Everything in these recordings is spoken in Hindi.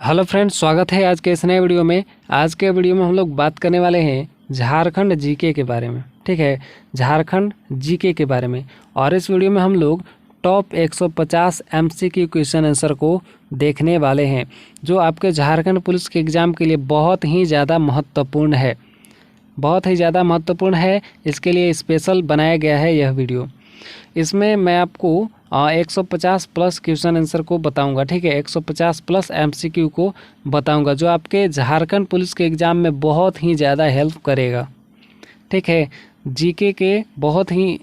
हेलो फ्रेंड्स, स्वागत है आज के इस नए वीडियो में। आज के वीडियो में हम लोग बात करने वाले हैं झारखंड जीके के बारे में। ठीक है, झारखंड जीके के बारे में। और इस वीडियो में हम लोग टॉप 150 एमसीक्यू क्वेश्चन आंसर को देखने वाले हैं, जो आपके झारखंड पुलिस के एग्ज़ाम के लिए बहुत ही ज़्यादा महत्वपूर्ण है। बहुत ही ज़्यादा महत्वपूर्ण है, इसके लिए स्पेशल बनाया गया है यह वीडियो। इसमें मैं आपको 150 प्लस क्वेश्चन आंसर को बताऊंगा। ठीक है, 150 प्लस एमसीक्यू को बताऊंगा, जो आपके झारखंड पुलिस के एग्ज़ाम में बहुत ही ज़्यादा हेल्प करेगा। ठीक है, जीके के बहुत ही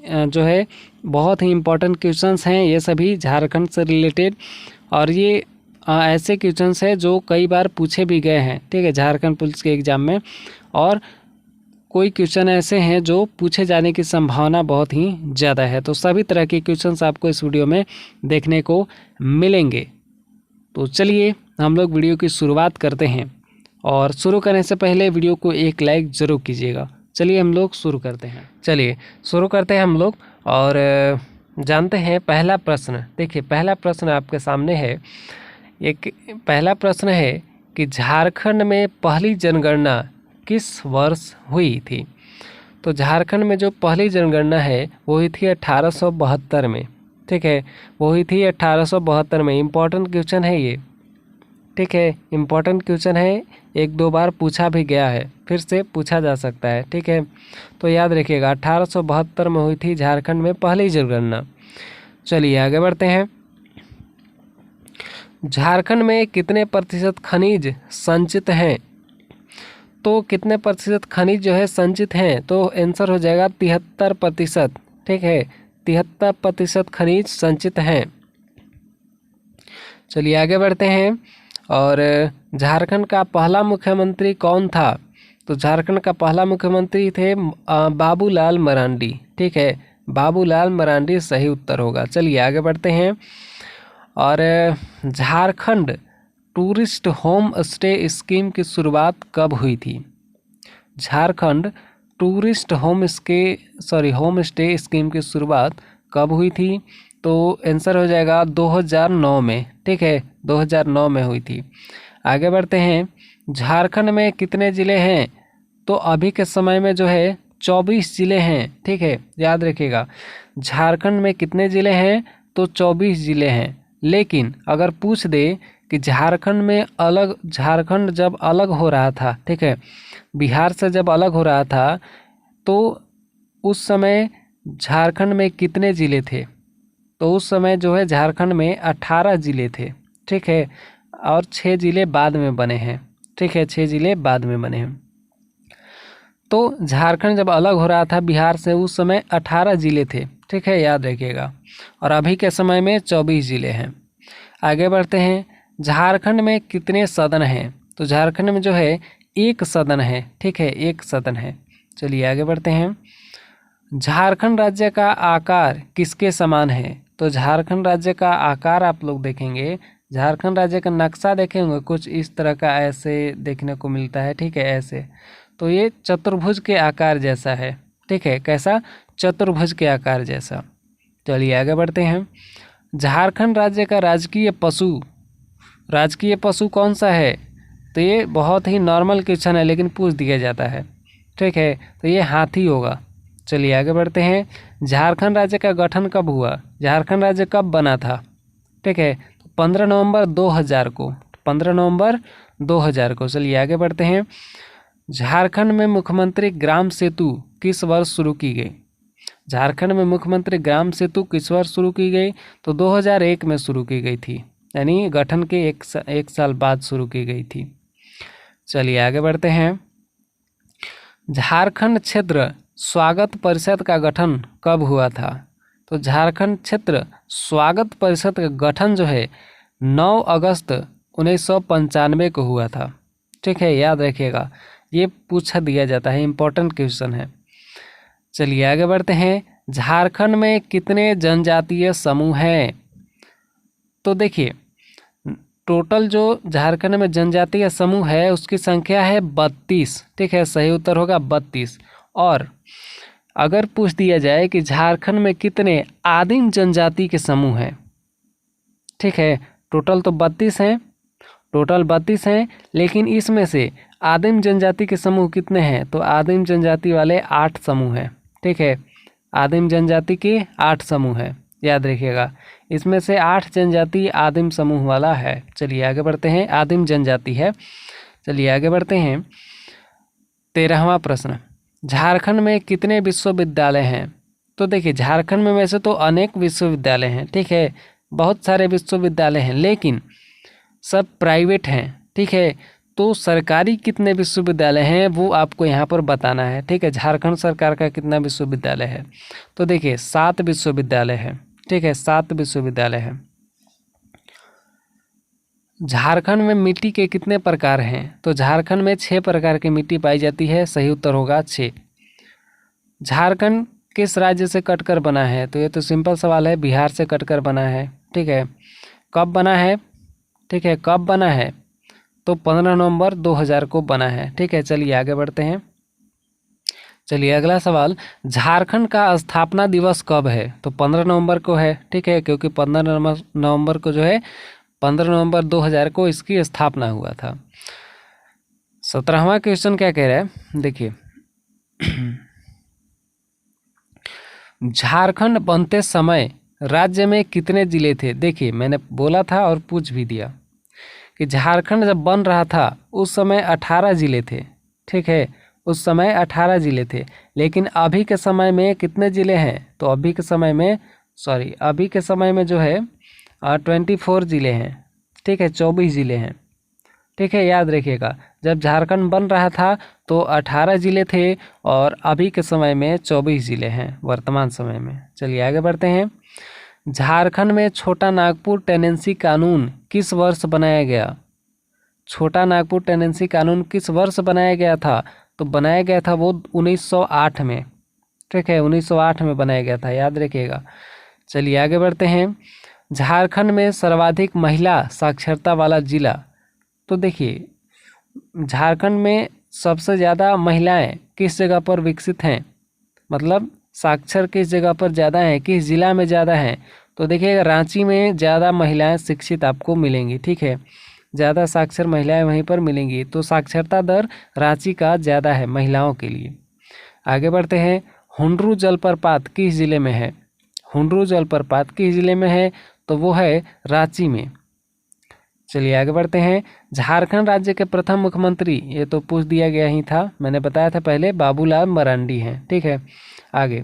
बहुत ही इम्पोर्टेंट क्वेश्चंस हैं ये सभी झारखंड से रिलेटेड। और ये ऐसे क्वेश्चंस हैं जो कई बार पूछे भी गए हैं। ठीक है, झारखंड पुलिस के एग्ज़ाम में। और कोई क्वेश्चन ऐसे हैं जो पूछे जाने की संभावना बहुत ही ज़्यादा है। तो सभी तरह के क्वेश्चंस आपको इस वीडियो में देखने को मिलेंगे। तो चलिए हम लोग वीडियो की शुरुआत करते हैं। और शुरू करने से पहले वीडियो को एक लाइक ज़रूर कीजिएगा। चलिए हम लोग शुरू करते हैं। हम लोग और जानते हैं पहला प्रश्न। देखिए, पहला प्रश्न आपके सामने है। एक पहला प्रश्न है कि झारखंड में पहली जनगणना किस वर्ष हुई थी? तो झारखंड में जो पहली जनगणना है वो हुई थी 1872 में। ठीक है, वो हुई थी 1872 में। इम्पोर्टेंट क्वेश्चन है ये। ठीक है, इम्पोर्टेंट क्वेश्चन है, एक दो बार पूछा भी गया है, फिर से पूछा जा सकता है। ठीक है, तो याद रखिएगा 1872 में हुई थी झारखंड में पहली जनगणना। चलिए आगे बढ़ते हैं। झारखंड में कितने प्रतिशत खनिज संचित हैं? तो कितने प्रतिशत खनिज जो है संचित हैं? तो आंसर हो जाएगा 73%। ठीक है, 73% खनिज संचित हैं। चलिए आगे बढ़ते हैं। और झारखंड का पहला मुख्यमंत्री कौन था? तो झारखंड का पहला मुख्यमंत्री थे बाबूलाल मरांडी। ठीक है, बाबूलाल मरांडी सही उत्तर होगा। चलिए आगे बढ़ते हैं। और Jharkhand tourist home stay scheme की शुरुआत कब हुई थी? Jharkhand tourist home stay scheme की शुरुआत कब हुई थी? तो आंसर हो जाएगा 2009 में। ठीक है, 2009 में हुई थी। आगे बढ़ते हैं। झारखंड में कितने ज़िले हैं? तो अभी के समय में जो है 24 ज़िले हैं। ठीक है, याद रखिएगा झारखंड में कितने ज़िले हैं? तो 24 ज़िले हैं। लेकिन अगर पूछ दे कि झारखंड जब अलग हो रहा था, ठीक है, बिहार से जब अलग हो रहा था, तो उस समय झारखंड में कितने ज़िले थे? तो उस समय जो है झारखंड में 18 ज़िले थे। ठीक है, और 6 ज़िले बाद में बने हैं। ठीक है, 6 ज़िले बाद में बने हैं। तो झारखंड जब अलग हो रहा था बिहार से, उस समय 18 ज़िले थे। ठीक है, याद रखिएगा। और अभी के समय में 24 ज़िले हैं। आगे बढ़ते हैं। झारखंड में कितने सदन हैं? तो झारखंड में जो है एक सदन है। ठीक है, एक सदन है। चलिए आगे बढ़ते हैं। झारखंड राज्य का आकार किसके समान है? तो झारखंड राज्य का आकार आप लोग देखेंगे, झारखंड राज्य का नक्शा देखेंगे, कुछ इस तरह का ऐसे देखने को मिलता है। ठीक है, ऐसे। तो ये चतुर्भुज के आकार जैसा है। ठीक है, कैसा? चतुर्भुज के आकार जैसा। चलिए आगे बढ़ते हैं। झारखंड राज्य का राजकीय पशु कौन सा है? तो ये बहुत ही नॉर्मल क्वेश्चन है, लेकिन पूछ दिया जाता है। ठीक है, तो ये हाथी होगा। चलिए आगे बढ़ते हैं। झारखंड राज्य का गठन कब हुआ? झारखंड राज्य कब बना था? ठीक है, 15 नवंबर 2000 को। 15 नवंबर 2000 को। चलिए आगे बढ़ते हैं। झारखंड में मुख्यमंत्री ग्राम सेतु किस वर्ष शुरू की गई? झारखंड में मुख्यमंत्री ग्राम सेतु किस वर्ष शुरू की गई? तो 2001 में शुरू की गई थी, यानी गठन के एक साल बाद शुरू की गई थी। चलिए आगे बढ़ते हैं। झारखंड क्षेत्र स्वागत परिषद का गठन कब हुआ था? तो झारखंड क्षेत्र स्वागत परिषद का गठन जो है 9 अगस्त 1995 को हुआ था। ठीक है, याद रखिएगा, ये पूछा दिया जाता है, इम्पोर्टेंट क्वेश्चन है। चलिए आगे बढ़ते हैं। झारखंड में कितने जनजातीय समूह हैं? तो देखिए, टोटल जो झारखंड में जनजातीय समूह है उसकी संख्या है 32। ठीक है, सही उत्तर होगा 32। और अगर पूछ दिया जाए कि झारखंड में कितने आदिम जनजाति के समूह हैं, ठीक है, टोटल तो 32 हैं, टोटल 32 हैं, लेकिन इसमें से आदिम जनजाति के समूह कितने हैं? तो आदिम जनजाति वाले 8 समूह हैं। ठीक है, आदिम जनजाति के 8 समूह हैं, याद रखिएगा। इसमें से 8 जनजाति आदिम समूह वाला है। चलिए आगे बढ़ते हैं, आदिम जनजाति है। चलिए आगे बढ़ते हैं। 13वां प्रश्न, झारखंड में कितने विश्वविद्यालय हैं? तो देखिए, झारखंड में वैसे तो अनेक विश्वविद्यालय हैं, ठीक है, बहुत सारे विश्वविद्यालय हैं, लेकिन सब प्राइवेट हैं। ठीक है, तो सरकारी कितने विश्वविद्यालय हैं वो आपको यहाँ पर बताना है। ठीक है, झारखंड सरकार का कितना विश्वविद्यालय है? तो देखिए 7 विश्वविद्यालय है। ठीक है, 7 विश्वविद्यालय है। झारखंड में मिट्टी के कितने प्रकार हैं? तो झारखंड में 6 प्रकार की मिट्टी पाई जाती है। सही उत्तर होगा 6। झारखंड किस राज्य से कटकर बना है? तो ये तो सिंपल सवाल है, बिहार से कटकर बना है। ठीक है, कब बना है? ठीक है, कब बना है? तो 15 नवंबर 2000 को बना है। ठीक है, चलिए आगे बढ़ते हैं। चलिए अगला सवाल, झारखंड का स्थापना दिवस कब है? तो 15 नवंबर को है। ठीक है, क्योंकि 15 नवंबर को जो है 15 नवंबर 2000 को इसकी स्थापना हुआ था। 17वां क्वेश्चन क्या कह रहा है, देखिए झारखंड बनते समय राज्य में कितने जिले थे? देखिए मैंने बोला था और पूछ भी दिया कि झारखंड जब बन रहा था उस समय 18 जिले थे। ठीक है, उस समय 18 जिले थे, लेकिन अभी के समय में कितने जिले हैं? तो अभी के समय में जो है 24 जिले हैं। ठीक है, 24 जिले हैं। ठीक है, याद रखिएगा, जब झारखंड बन रहा था तो 18 जिले थे और अभी के समय में 24 जिले हैं वर्तमान समय में। चलिए आगे बढ़ते हैं। झारखंड में छोटा नागपुर टेनेंसी कानून किस वर्ष बनाया गया? छोटा नागपुर टेनेंसी कानून किस वर्ष बनाया गया था? तो बनाया गया था वो 1908 में। ठीक है, 1908 में बनाया गया था, याद रखिएगा। चलिए आगे बढ़ते हैं। झारखंड में सर्वाधिक महिला साक्षरता वाला जिला? तो देखिए, झारखंड में सबसे ज़्यादा महिलाएं किस जगह पर विकसित हैं, मतलब साक्षर किस जगह पर ज़्यादा हैं, किस जिला में ज़्यादा हैं? तो देखिएगा, रांची में ज़्यादा महिलाएं शिक्षित आपको मिलेंगी। ठीक है, ज़्यादा साक्षर महिलाएं वहीं पर मिलेंगी, तो साक्षरता दर रांची का ज़्यादा है महिलाओं के लिए। आगे बढ़ते हैं। हुंडरू जलप्रपात किस जिले में है? हुंडरू जलप्रपात किस जिले में है? तो वो है रांची में। चलिए आगे बढ़ते हैं। झारखंड राज्य के प्रथम मुख्यमंत्री, ये तो पूछ दिया गया ही था, मैंने बताया था पहले, बाबूलाल मरांडी हैं। ठीक है, आगे।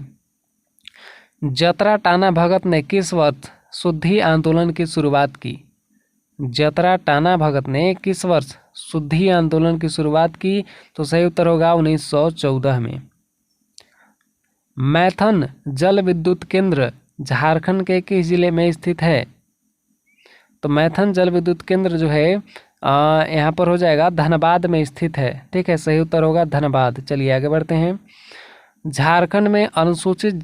जतरा टाना भगत ने किस वर्ष शुद्धि आंदोलन की शुरुआत की? जतरा टाना भगत ने किस वर्ष शुद्धि आंदोलन की शुरुआत की? तो सही उत्तर होगा 1914 में। मैथन जल विद्युत केंद्र झारखंड के किस जिले में स्थित है? तो मैथन जल विद्युत केंद्र जो है यहाँ पर हो जाएगा धनबाद में स्थित है। ठीक है, सही उत्तर होगा धनबाद। चलिए आगे बढ़ते हैं। झारखंड में अनुसूचित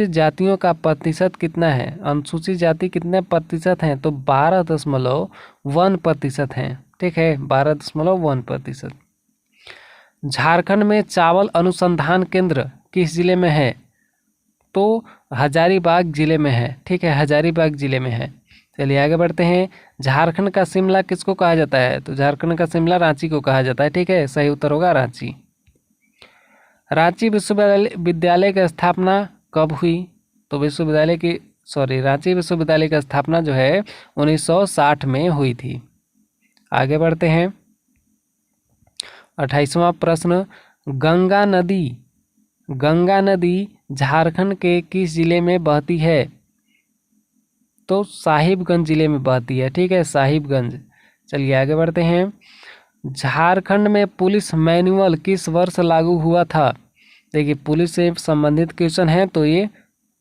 जातियों का प्रतिशत कितना है? अनुसूचित जाति कितने प्रतिशत हैं? तो 12.1% हैं। ठीक है, 12.1%। झारखंड में चावल अनुसंधान केंद्र किस जिले में है? तो हजारीबाग जिले में है। ठीक है, हजारीबाग जिले में है। चलिए आगे बढ़ते हैं। झारखंड का शिमला किसको कहा जाता है? तो झारखंड का शिमला रांची को कहा जाता है। ठीक है, सही उत्तर होगा रांची। रांची विश्वविद्यालय की स्थापना कब हुई? तो रांची विश्वविद्यालय की स्थापना जो है 1960 में हुई थी। आगे बढ़ते हैं। 28वां प्रश्न, गंगा नदी झारखंड के किस जिले में बहती है? तो साहिबगंज जिले में बहती है। ठीक है, साहिबगंज। चलिए आगे बढ़ते हैं। झारखंड में पुलिस मैनुअल किस वर्ष लागू हुआ था? देखिए, पुलिस से संबंधित क्वेश्चन है तो ये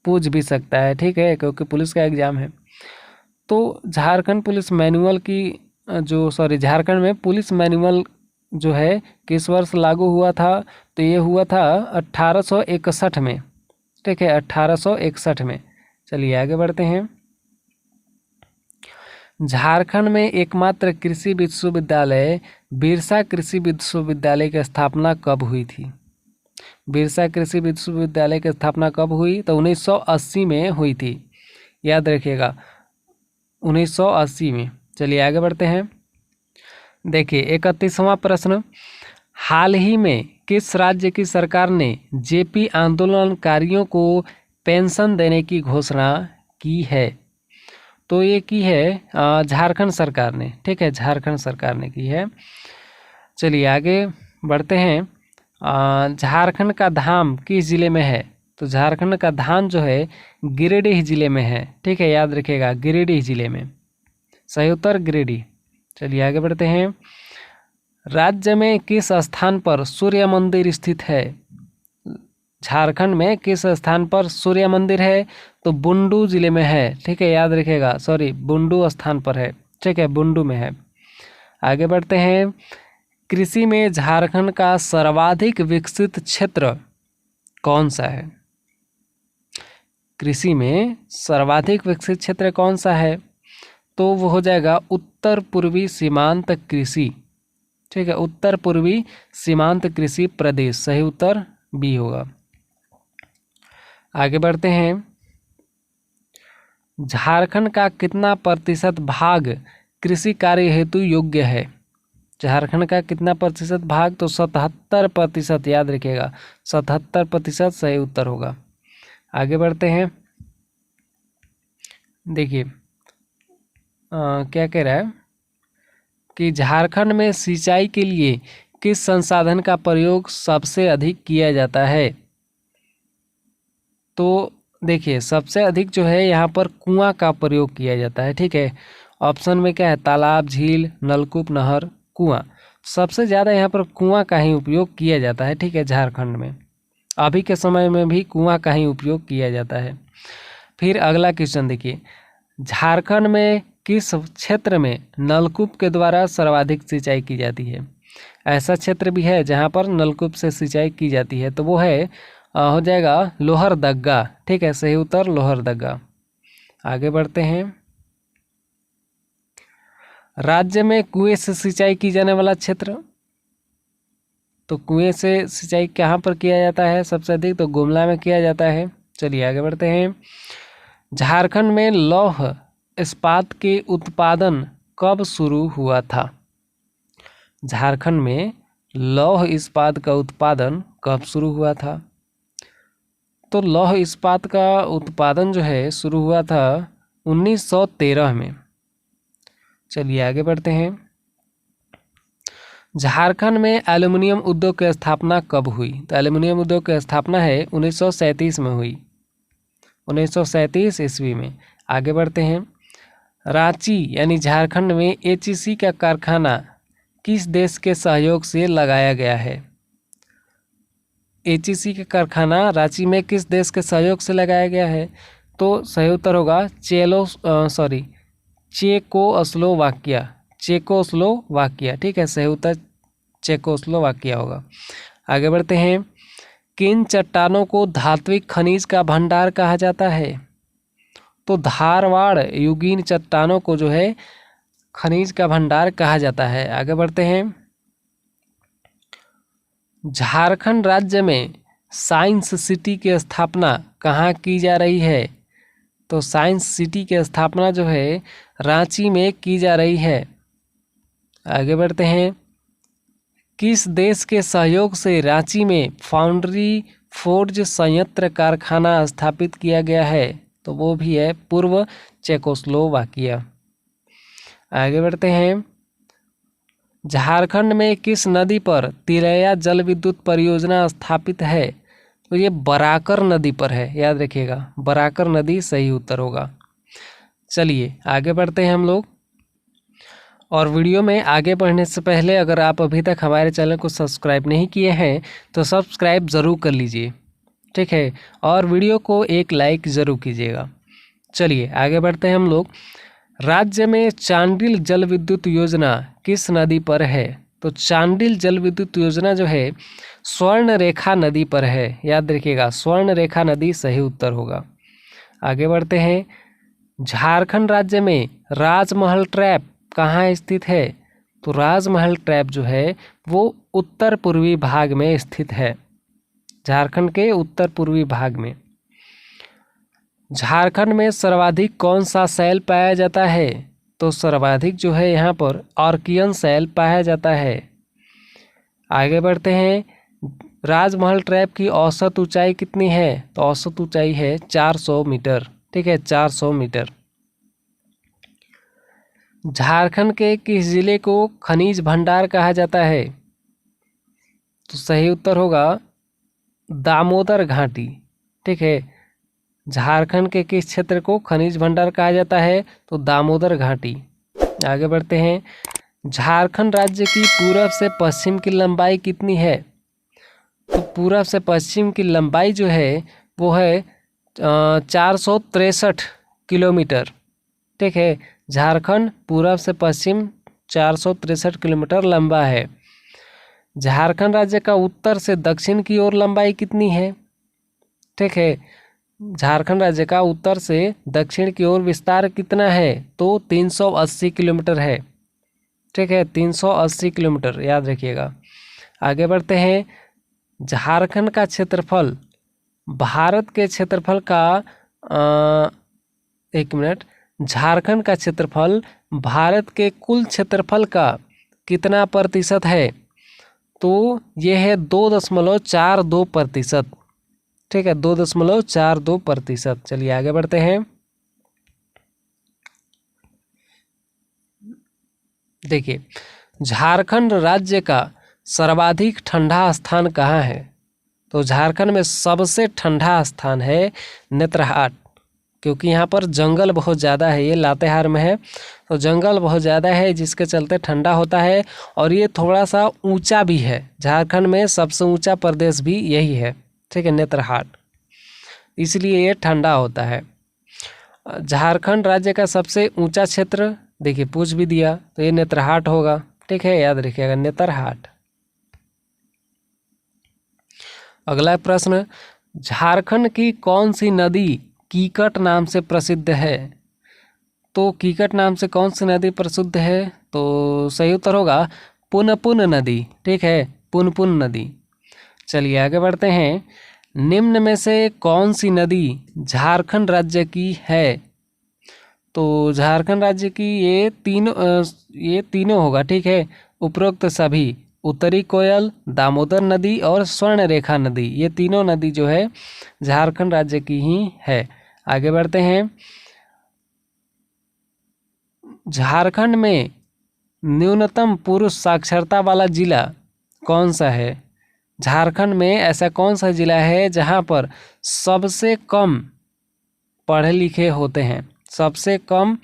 पूछ भी सकता है। ठीक है, क्योंकि पुलिस का एग्जाम है। तो झारखंड में पुलिस मैनुअल जो है किस वर्ष लागू हुआ था? तो ये हुआ था 1861 में। ठीक है, 1861 में। चलिए आगे बढ़ते हैं। झारखंड में एकमात्र कृषि विश्वविद्यालय बिरसा कृषि विश्वविद्यालय की स्थापना कब हुई थी? बिरसा कृषि विश्वविद्यालय की स्थापना कब हुई? तो 1980 में हुई थी, याद रखिएगा। 1980 में। चलिए आगे बढ़ते हैं। देखिए 31वां प्रश्न, हाल ही में किस राज्य की सरकार ने जेपी आंदोलनकारियों को पेंशन देने की घोषणा की है? तो ये की है झारखंड सरकार ने। ठीक है, झारखंड सरकार ने की है। चलिए आगे बढ़ते हैं। झारखंड का धाम किस जिले में है? तो झारखंड का धाम जो है गिरिडीह जिले में है। ठीक है, याद रखिएगा, गिरिडीह जिले में। सही उत्तर गिरिडीह। चलिए आगे बढ़ते हैं। राज्य में किस स्थान पर सूर्य मंदिर स्थित है? झारखंड में किस स्थान पर सूर्य मंदिर है? तो बुंडू जिले में है। ठीक है, याद रखिएगा, सॉरी बुंडू स्थान पर है। ठीक है, बुंडू में है। आगे बढ़ते हैं। कृषि में झारखंड का सर्वाधिक विकसित क्षेत्र कौन सा है? कृषि में सर्वाधिक विकसित क्षेत्र कौन सा है? तो वो हो जाएगा उत्तर पूर्वी सीमांत कृषि। ठीक है, उत्तर पूर्वी सीमांत कृषि प्रदेश। सही उत्तर बी होगा। आगे बढ़ते हैं। झारखंड का कितना प्रतिशत भाग कृषि कार्य हेतु योग्य है? झारखंड का कितना प्रतिशत भाग? तो 77%। याद रखिएगा, 77% सही उत्तर होगा। आगे बढ़ते हैं। देखिए क्या कह रहा है कि झारखंड में सिंचाई के लिए किस संसाधन का प्रयोग सबसे अधिक किया जाता है? तो देखिए सबसे अधिक जो है यहाँ पर कुआं का प्रयोग किया जाता है। ठीक है, ऑप्शन में क्या है? तालाब, झील, नलकूप, नहर, कुआं। सबसे ज़्यादा यहाँ पर कुआं का ही उपयोग किया जाता है। ठीक है, झारखंड में अभी के समय में भी कुआं का ही उपयोग किया जाता है। फिर अगला क्वेश्चन देखिए, झारखंड में किस क्षेत्र में नलकूप के द्वारा सर्वाधिक सिंचाई की जाती है? ऐसा क्षेत्र भी है जहाँ पर नलकूप से सिंचाई की जाती है, तो वो है हो जाएगा लोहरदगा। ठीक है, सही उत्तर लोहरदगा। आगे बढ़ते हैं। राज्य में कुएं से सिंचाई की जाने वाला क्षेत्र, तो कुएं से सिंचाई कहाँ पर किया जाता है सबसे अधिक? तो गुमला में किया जाता है। चलिए आगे बढ़ते हैं। झारखंड में लौह इस्पात के उत्पादन कब शुरू हुआ था? झारखंड में लौह इस्पात का उत्पादन कब शुरू हुआ था? तो लौह इस्पात का उत्पादन जो है शुरू हुआ था 1913 में। चलिए आगे बढ़ते हैं। झारखंड में एल्युमिनियम उद्योग की स्थापना कब हुई? तो एल्युमिनियम उद्योग की स्थापना है 1937 में हुई, 1937 ईस्वी में। आगे बढ़ते हैं। रांची यानी झारखंड में एचईसी का कारखाना किस देश के सहयोग से लगाया गया है? एचईसी का कारखाना रांची में किस देश के सहयोग से लगाया गया है? तो सही उत्तर होगा चेकोस्लोवाकिया। चेकोस्लोवाकिया। ठीक है, सही उत्तर चेकोस्लोवाकिया होगा। आगे बढ़ते हैं। किन चट्टानों को धात्विक खनिज का भंडार कहा जाता है? तो धारवाड़ युगीन चट्टानों को जो है खनिज का भंडार कहा जाता है। आगे बढ़ते हैं। झारखंड राज्य में साइंस सिटी की स्थापना कहाँ की जा रही है? तो साइंस सिटी की स्थापना जो है रांची में की जा रही है। आगे बढ़ते हैं। किस देश के सहयोग से रांची में फाउंड्री फोर्ज संयंत्र कारखाना स्थापित किया गया है? तो वो भी है पूर्व चेकोस्लोवाकिया। आगे बढ़ते हैं। झारखंड में किस नदी पर तिलैया जल विद्युत परियोजना स्थापित है? तो ये बराकर नदी पर है। याद रखिएगा, बराकर नदी सही उत्तर होगा। चलिए आगे बढ़ते हैं हम लोग। और वीडियो में आगे बढ़ने से पहले अगर आप अभी तक हमारे चैनल को सब्सक्राइब नहीं किए हैं तो सब्सक्राइब ज़रूर कर लीजिए। ठीक है, और वीडियो को एक लाइक ज़रूर कीजिएगा। चलिए आगे बढ़ते हैं हम लोग। राज्य में चांडिल जल विद्युत योजना किस नदी पर है? तो चांडिल जल विद्युत योजना जो है स्वर्ण रेखा नदी पर है। याद रखिएगा, स्वर्ण रेखा नदी सही उत्तर होगा। आगे बढ़ते हैं। झारखंड राज्य में राजमहल ट्रैप कहाँ स्थित है? तो राजमहल ट्रैप जो है वो उत्तर पूर्वी भाग में स्थित है, झारखंड के उत्तर पूर्वी भाग में। झारखंड में सर्वाधिक कौन सा शैल पाया जाता है? तो सर्वाधिक जो है यहाँ पर आर्कियन शैल पाया जाता है। आगे बढ़ते हैं। राजमहल ट्रैप की औसत ऊंचाई कितनी है? तो औसत ऊंचाई है 400 मीटर। ठीक है, 400 मीटर। झारखंड के किस जिले को खनिज भंडार कहा जाता है? तो सही उत्तर होगा दामोदर घाटी। ठीक है, झारखंड के किस क्षेत्र को खनिज भंडार कहा जाता है? तो दामोदर घाटी। आगे बढ़ते हैं। झारखंड राज्य की पूरब से पश्चिम की लंबाई कितनी है? तो पूरब से पश्चिम की लंबाई जो है वो है 463 किलोमीटर। ठीक है, झारखंड पूरब से पश्चिम 463 किलोमीटर लंबा है। झारखंड राज्य का उत्तर से दक्षिण की ओर लंबाई कितनी है? ठीक है, झारखंड राज्य का उत्तर से दक्षिण की ओर विस्तार कितना है? तो 380 किलोमीटर है। ठीक है, 380 किलोमीटर, याद रखिएगा। आगे बढ़ते हैं। झारखंड का क्षेत्रफल भारत के क्षेत्रफल का एक मिनट, झारखंड का क्षेत्रफल भारत के कुल क्षेत्रफल का कितना प्रतिशत है? तो ये है 2.42%। ठीक है, 2.42%। चलिए आगे बढ़ते हैं। देखिए, झारखंड राज्य का सर्वाधिक ठंडा स्थान कहाँ है? तो झारखंड में सबसे ठंडा स्थान है नेतरहाट, क्योंकि यहाँ पर जंगल बहुत ज़्यादा है। ये लातेहार में है, तो जंगल बहुत ज़्यादा है जिसके चलते ठंडा होता है। और ये थोड़ा सा ऊंचा भी है। झारखंड में सबसे ऊंचा प्रदेश भी यही है। ठीक है, नेतरहाट, इसलिए ये ठंडा होता है। झारखंड राज्य का सबसे ऊंचा क्षेत्र, देखिए पूछ भी दिया, तो ये नेतरहाट होगा। ठीक है, याद रखिएगा, नेतरहाट। अगला प्रश्न, झारखंड की कौन सी नदी कीकट नाम से प्रसिद्ध है? तो कीकट नाम से कौन सी नदी प्रसिद्ध है? तो सही उत्तर होगा पुनपुन नदी। ठीक है, पुनपुन नदी। चलिए आगे बढ़ते हैं। निम्न में से कौन सी नदी झारखंड राज्य की है? तो झारखंड राज्य की ये तीनों होगा। ठीक है, उपरोक्त सभी, उत्तरी कोयल, दामोदर नदी और स्वर्ण रेखा नदी, ये तीनों नदी जो है झारखंड राज्य की ही है। आगे बढ़ते हैं। झारखंड में न्यूनतम पुरुष साक्षरता वाला जिला कौन सा है? झारखंड में ऐसा कौन सा जिला है जहां पर सबसे कम पढ़े लिखे होते हैं? सबसे कम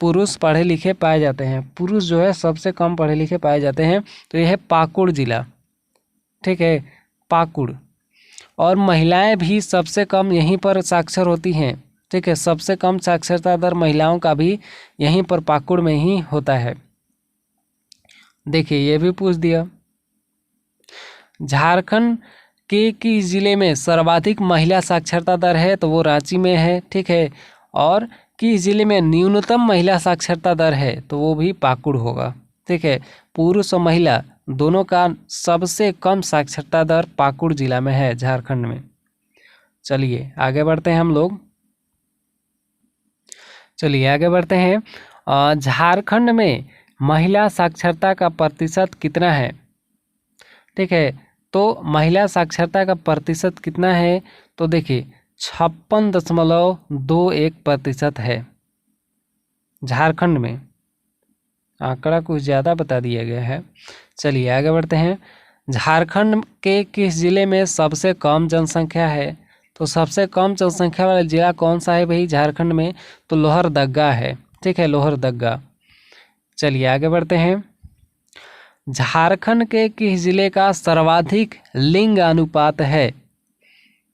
पुरुष पढ़े लिखे पाए जाते हैं। पुरुष जो है सबसे कम पढ़े लिखे पाए जाते हैं, तो यह है पाकुड़ जिला। ठीक है, पाकुड़। और महिलाएं भी सबसे कम यहीं पर साक्षर होती हैं। ठीक है, सबसे कम साक्षरता दर महिलाओं का भी यहीं पर पाकुड़ में ही होता है। देखिए, ये भी पूछ दिया। झारखंड के किस जिले में सर्वाधिक महिला साक्षरता दर है? तो वो रांची में है। ठीक है, और किस जिले में न्यूनतम महिला साक्षरता दर है? तो वो भी पाकुड़ होगा। ठीक है, पुरुष और महिला दोनों का सबसे कम साक्षरता दर पाकुड़ जिला में है, झारखंड में। चलिए आगे बढ़ते हैं हम लोग। चलिए आगे बढ़ते हैं। झारखंड में महिला साक्षरता का प्रतिशत कितना है? ठीक है, तो महिला साक्षरता का प्रतिशत कितना है? तो देखिए 56.21% है झारखंड में। आंकड़ा कुछ ज़्यादा बता दिया गया है। चलिए आगे बढ़ते हैं। झारखंड के किस जिले में सबसे कम जनसंख्या है? तो सबसे कम जनसंख्या वाला जिला कौन सा है भाई झारखंड में? तो लोहरदगा है। ठीक है, लोहरदगा। चलिए आगे बढ़ते हैं। झारखंड के किस जिले का सर्वाधिक लिंग अनुपात है?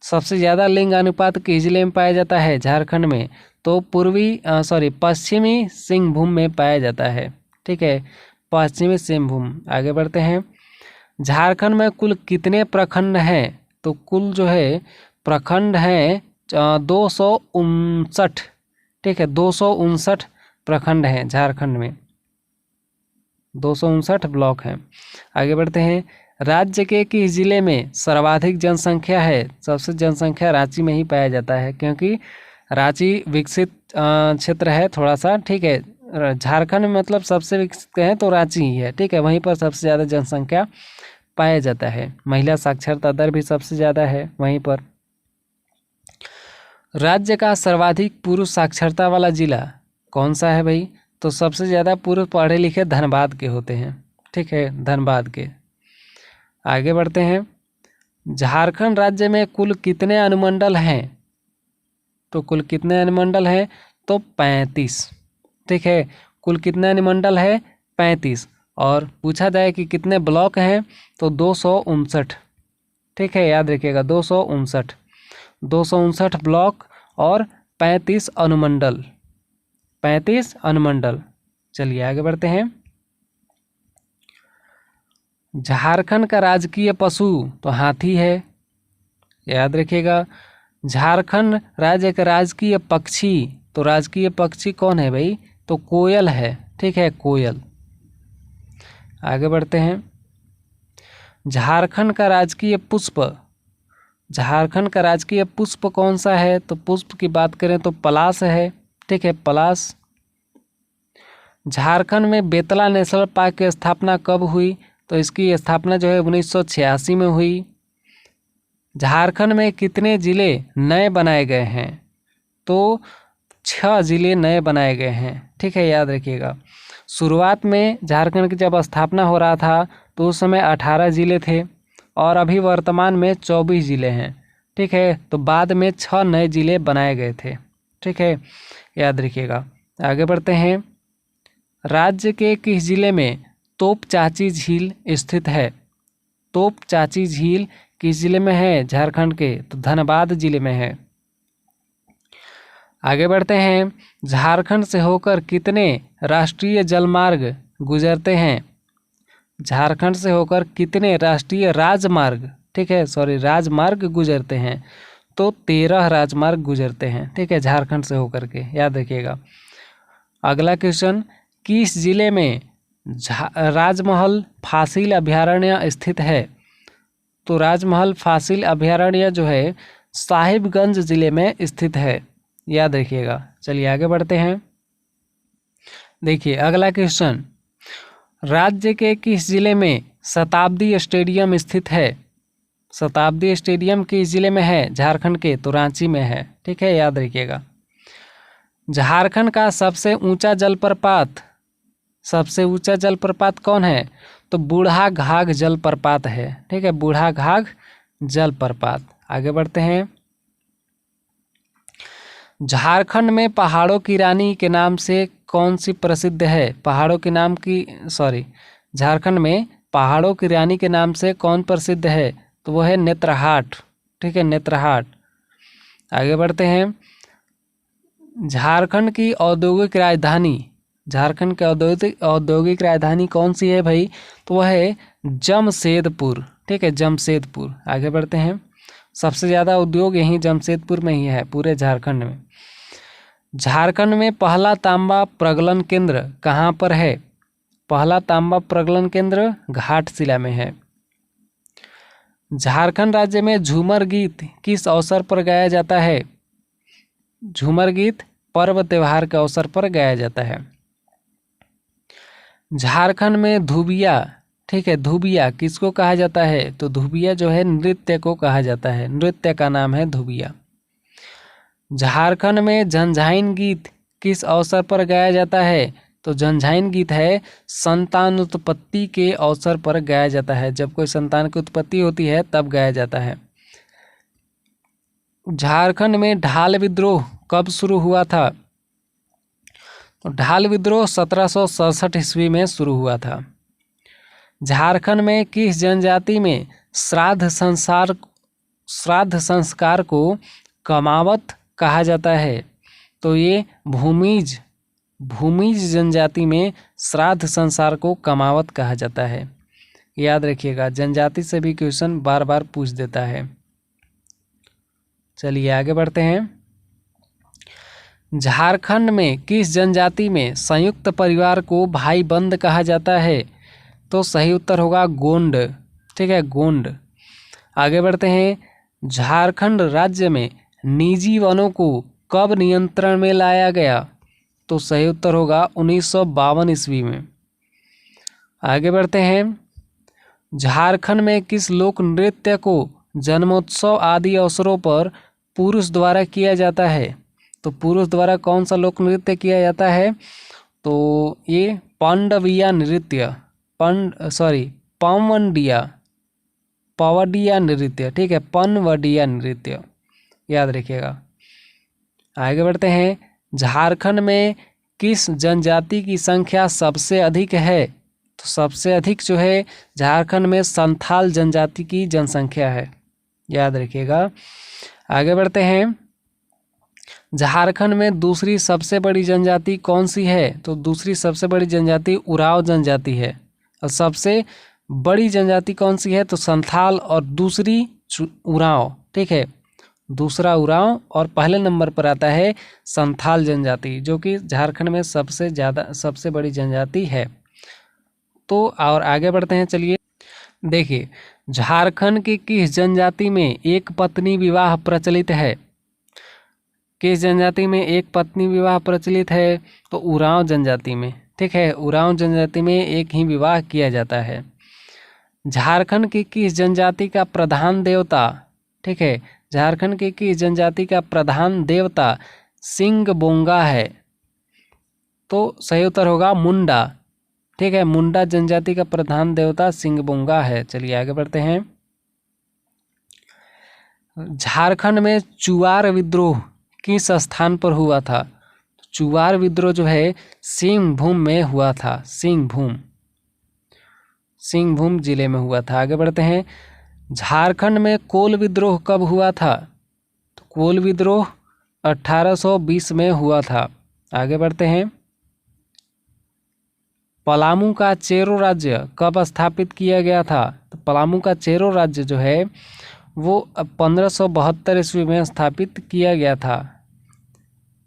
सबसे ज़्यादा लिंग अनुपात किस जिले में पाया जाता है झारखंड में? तो पश्चिमी सिंहभूम में पाया जाता है। ठीक है, पश्चिमी सिंहभूम। आगे बढ़ते हैं। झारखंड में कुल कितने प्रखंड हैं? तो कुल जो है प्रखंड हैं 259। ठीक है, 259 प्रखंड हैं झारखंड में, 259 ब्लॉक हैं। आगे बढ़ते हैं। राज्य के किस जिले में सर्वाधिक जनसंख्या है? सबसे जनसंख्या रांची में ही पाया जाता है, क्योंकि रांची विकसित क्षेत्र है थोड़ा सा, ठीक है। झारखंड में मतलब सबसे विकसित है तो रांची ही है, ठीक है। वहीं पर सबसे ज़्यादा जनसंख्या पाया जाता है। महिला साक्षरता दर भी सबसे ज़्यादा है वहीं पर। राज्य का सर्वाधिक पुरुष साक्षरता वाला जिला कौन सा है भाई? तो सबसे ज़्यादा पुरुष पढ़े लिखे धनबाद के होते हैं, ठीक है, धनबाद के। आगे बढ़ते हैं। झारखंड राज्य में कुल कितने अनुमंडल हैं? तो कुल कितने अनुमंडल हैं? तो 35, ठीक है। कुल कितने अनुमंडल है? 35। और पूछा जाए कि कितने ब्लॉक हैं तो 259, ठीक है, याद रखिएगा 259। 259 ब्लॉक और 35 अनुमंडल, 35 अनुमंडल। चलिए आगे बढ़ते हैं। झारखंड का राजकीय पशु तो हाथी है, याद रखिएगा। झारखंड राज्य का राजकीय पक्षी तो राजकीय पक्षी कौन है भाई? तो कोयल है, ठीक है, कोयल। आगे बढ़ते हैं। झारखंड का राजकीय पुष्प, झारखंड का राजकीय पुष्प कौन सा है? तो पुष्प की बात करें तो पलाश है, ठीक है, पलाश। झारखंड में बेतला नेशनल पार्क की स्थापना कब हुई? तो इसकी स्थापना जो है 1986 में हुई। झारखंड में कितने ज़िले नए बनाए गए हैं? तो 6 ज़िले नए बनाए गए हैं, ठीक है, याद रखिएगा। शुरुआत में झारखंड की जब स्थापना हो रहा था तो उस समय 18 ज़िले थे और अभी वर्तमान में 24 ज़िले हैं, ठीक है। तो बाद में 6 नए ज़िले बनाए गए थे, ठीक है, याद रखिएगा। आगे बढ़ते हैं। राज्य के किस जिले में तोप चाची झील स्थित है? तोप चाची झील किस जिले में है? झारखंड के, तो धनबाद जिले में है। आगे बढ़ते हैं। झारखंड से होकर कितने राष्ट्रीय जलमार्ग गुजरते हैं? झारखंड से होकर कितने राष्ट्रीय राजमार्ग, ठीक है, सॉरी, राजमार्ग गुजरते हैं? तो 13 राजमार्ग गुजरते हैं, ठीक है, झारखंड से होकर के, याद रखिएगा। अगला क्वेश्चन, किस जिले में राजमहल फासिल अभयारण्य स्थित है? तो राजमहल फासिल अभयारण्य जो है साहिबगंज जिले में स्थित है, याद रखिएगा। चलिए आगे बढ़ते हैं। देखिए अगला क्वेश्चन, राज्य के किस जिले में शताब्दी स्टेडियम स्थित है? शताब्दी स्टेडियम किस जिले में है? झारखंड के, तो रांची में है, ठीक है, याद रखिएगा। झारखंड का सबसे ऊंचा जलप्रपात, सबसे ऊंचा जलप्रपात कौन है? तो बूढ़ा घाघ जलप्रपात है, ठीक है, बूढ़ा घाघ जलप्रपात। आगे बढ़ते हैं। झारखंड में पहाड़ों की रानी के नाम से कौन सी प्रसिद्ध है? पहाड़ों के नाम की, सॉरी, झारखंड में पहाड़ों की रानी के नाम से कौन प्रसिद्ध है? तो वो है नेत्रहाट, ठीक है, नेत्रहाट। आगे बढ़ते हैं। झारखंड की औद्योगिक राजधानी, झारखंड की औद्योगिक राजधानी कौन सी है भाई? तो वह है जमशेदपुर, ठीक है, जमशेदपुर। आगे बढ़ते हैं। सबसे ज़्यादा उद्योग यहीं जमशेदपुर में ही है पूरे झारखंड में। झारखंड में पहला तांबा प्रगलन केंद्र कहाँ पर है? पहला तांबा प्रगलन केंद्र घाटशिला में है। झारखंड राज्य में झूमर गीत किस अवसर पर गाया जाता है? झूमर गीत पर्व त्योहार के अवसर पर गाया जाता है। झारखंड में धुबिया, ठीक है, धुबिया किसको कहा जाता है? तो धुबिया जो है नृत्य को कहा जाता है, नृत्य का नाम है धुबिया। झारखंड में झंझाइन गीत किस अवसर पर गाया जाता है? तो झंझाइन गीत है संतान उत्पत्ति के अवसर पर गाया जाता है, जब कोई संतान की उत्पत्ति होती है तब गाया जाता है। झारखंड में ढाल विद्रोह कब शुरू हुआ था? तो ढाल विद्रोह 1767 ईस्वी में शुरू हुआ था। झारखंड में किस जनजाति में श्राद्ध संस्कार को कमावत कहा जाता है? तो ये भूमिज जनजाति में श्राद्ध संस्कार को कमावत कहा जाता है, याद रखिएगा। जनजाति से भी क्वेश्चन बार बार पूछ देता है। चलिए आगे बढ़ते हैं। झारखंड में किस जनजाति में संयुक्त परिवार को भाई बंद कहा जाता है? तो सही उत्तर होगा गोंड, ठीक है, गोंड। आगे बढ़ते हैं, झारखंड राज्य में निजी वनों को कब नियंत्रण में लाया गया? तो सही उत्तर होगा 1952 ईस्वी में। आगे बढ़ते हैं, झारखंड में किस लोक नृत्य को जन्मोत्सव आदि अवसरों पर पुरुष द्वारा किया जाता है? तो पुरुष द्वारा कौन सा लोक नृत्य किया जाता है? तो ये पांडविया नृत्य, पवडिया नृत्य, ठीक है, पनवडिया नृत्य, याद रखिएगा। आगे बढ़ते हैं, झारखंड में किस जनजाति की संख्या सबसे अधिक है? तो सबसे अधिक जो है झारखंड में संथाल जनजाति की जनसंख्या है, याद रखिएगा। आगे बढ़ते हैं, झारखंड में दूसरी सबसे बड़ी जनजाति कौन सी है? तो दूसरी सबसे बड़ी जनजाति उरांव जनजाति है। और सबसे बड़ी जनजाति कौन सी है? तो संथाल और दूसरी उरांव, ठीक है, दूसरा उरांव और पहले नंबर पर आता है संथाल जनजाति, जो कि झारखंड में सबसे बड़ी जनजाति है। तो और आगे बढ़ते हैं, चलिए देखिए, झारखंड की किस जनजाति में एक पत्नी विवाह प्रचलित है? किस जनजाति में एक पत्नी विवाह प्रचलित है? तो उरांव जनजाति में, ठीक है, उरांव जनजाति में एक ही विवाह किया जाता है। झारखंड की किस जनजाति का प्रधान देवता, ठीक है, झारखंड की किस जनजाति का प्रधान देवता सिंह बोंगा है? तो सही उत्तर होगा मुंडा, ठीक है, मुंडा जनजाति का प्रधान देवता सिंह बोंगा है। चलिए आगे बढ़ते हैं, झारखंड में चुवार विद्रोह किस स्थान पर हुआ था? चुवार विद्रोह जो है सिंहभूम में हुआ था, सिंहभूम जिले में हुआ था। आगे बढ़ते हैं, झारखंड में कोल विद्रोह कब हुआ था? तो कोल विद्रोह 1820 में हुआ था। आगे बढ़ते हैं, पलामू का चेरो राज्य कब स्थापित किया गया था? तो पलामू का चेरो राज्य जो है वो 1572 ईस्वी में स्थापित किया गया था।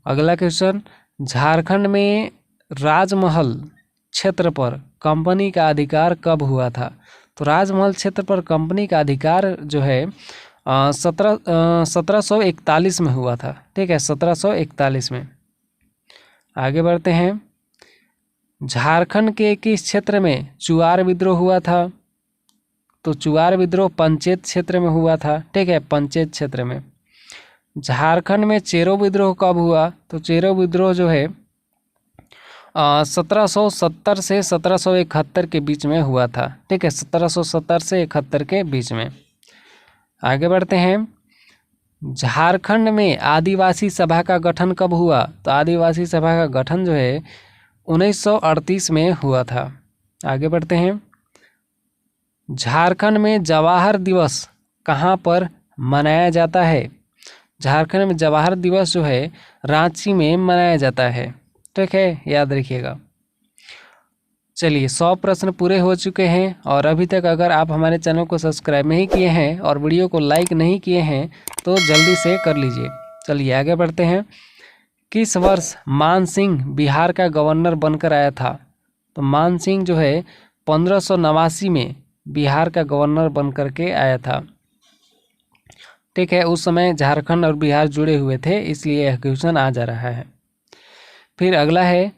अगला क्वेश्चन, झारखंड में राजमहल क्षेत्र पर कंपनी का अधिकार कब हुआ था? तो राजमहल क्षेत्र पर कंपनी का अधिकार जो है 1741 में हुआ था, ठीक है, 1741 में। आगे बढ़ते हैं, झारखंड के किस क्षेत्र में चुवार विद्रोह हुआ था? तो चुवार विद्रोह पंचेत क्षेत्र में हुआ था, ठीक है, पंचेत क्षेत्र में। झारखंड में चेरो विद्रोह कब हुआ? तो चेरो विद्रोह जो है 1770 से 1771 के बीच में हुआ था, ठीक है, 1770 से 71 के बीच में। आगे बढ़ते हैं, झारखंड में आदिवासी सभा का गठन कब हुआ? तो आदिवासी सभा का गठन जो है 1938 में हुआ था। आगे बढ़ते हैं, झारखंड में जवाहर दिवस कहाँ पर मनाया जाता है? झारखंड में जवाहर दिवस जो है रांची में मनाया जाता है, ठीक है, याद रखिएगा। चलिए 100 प्रश्न पूरे हो चुके हैं, और अभी तक अगर आप हमारे चैनल को सब्सक्राइब नहीं किए हैं और वीडियो को लाइक नहीं किए हैं तो जल्दी से कर लीजिए। चलिए आगे बढ़ते हैं, किस वर्ष मान सिंह बिहार का गवर्नर बनकर आया था? तो मान सिंह जो है 1589 में बिहार का गवर्नर बनकर के आया था, ठीक है, उस समय झारखंड और बिहार जुड़े हुए थे, इसलिए यह क्वेश्चन आ जा रहा है। फिर अगला है,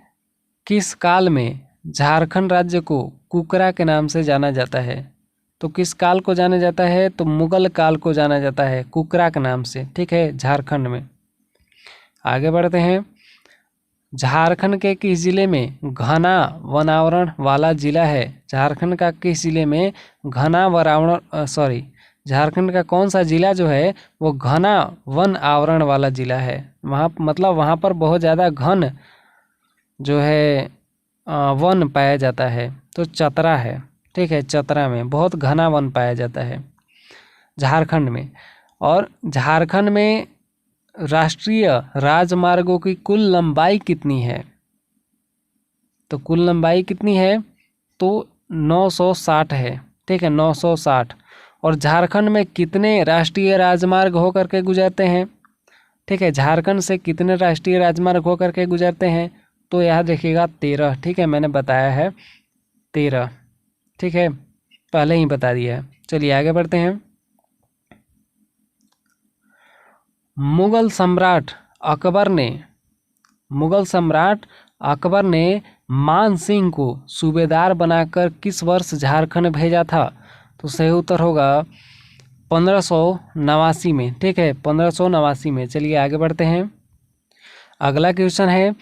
किस काल में झारखंड राज्य को कुकरा के नाम से जाना जाता है? तो किस काल को जाना जाता है? तो मुगल काल को जाना जाता है कुकरा के नाम से, ठीक है, झारखंड में। आगे बढ़ते हैं, झारखंड के किस जिले में घना वनावरण वाला जिला है? झारखंड का किस जिले में झारखंड का कौन सा जिला जो है वो घना वन आवरण वाला जिला है? वहाँ मतलब वहाँ पर बहुत ज़्यादा घन जो है वन पाया जाता है, तो चतरा है, ठीक है, चतरा में बहुत घना वन पाया जाता है झारखंड में। और झारखंड में राष्ट्रीय राजमार्गों की कुल लंबाई कितनी है? तो कुल लंबाई कितनी है? तो 960 है, ठीक है, 960। और झारखंड में कितने राष्ट्रीय राजमार्ग होकर के गुजरते हैं? ठीक है, झारखंड से कितने राष्ट्रीय राजमार्ग होकर के गुजरते हैं? तो याद रखिएगा 13, ठीक है, मैंने बताया है 13, ठीक है, पहले ही बता दिया है। चलिए आगे बढ़ते हैं। मुगल सम्राट अकबर ने मान सिंह को सूबेदार बनाकर किस वर्ष झारखंड भेजा था? तो सही उत्तर होगा 1589 में। ठीक है, 1589 में। चलिए आगे बढ़ते हैं। अगला क्वेश्चन है